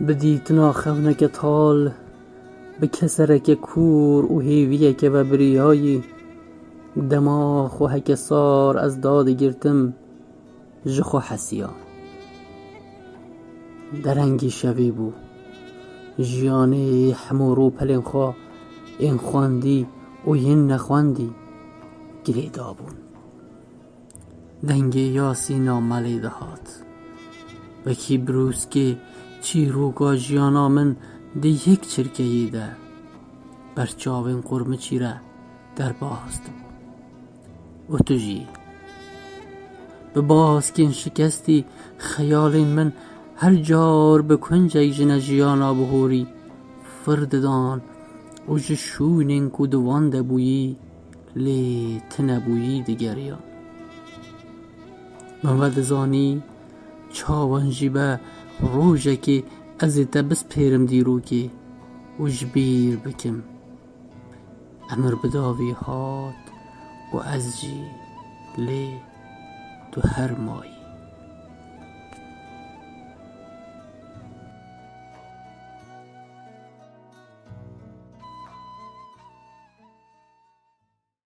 بدیتنا خونک تال به کسرک کور او هیویه که و بریایی دماغ و هک سار از داد گرتم جخو حسیان درنگی شوی بو جیانه حمورو پلن خوا این خواندی و این نخواندی گلی دابون دنگی یاسی ناملی دهات وکی بروز که چی روگا جیانا من ده یک چرکهی ده برچاوین قرمه چیره در باست و تو جی به باز کن شکستی خیالین من هر جار به کنجی جن جیانا بهوری فرددان و جشونین کو دوان دبویی لی تنبویی دیگریان من ودزانی چاوان جیبه روژه که از دبس پیرم دیرو که و جبیر بکم امر بداوی هات و از جی لی تو هر مایی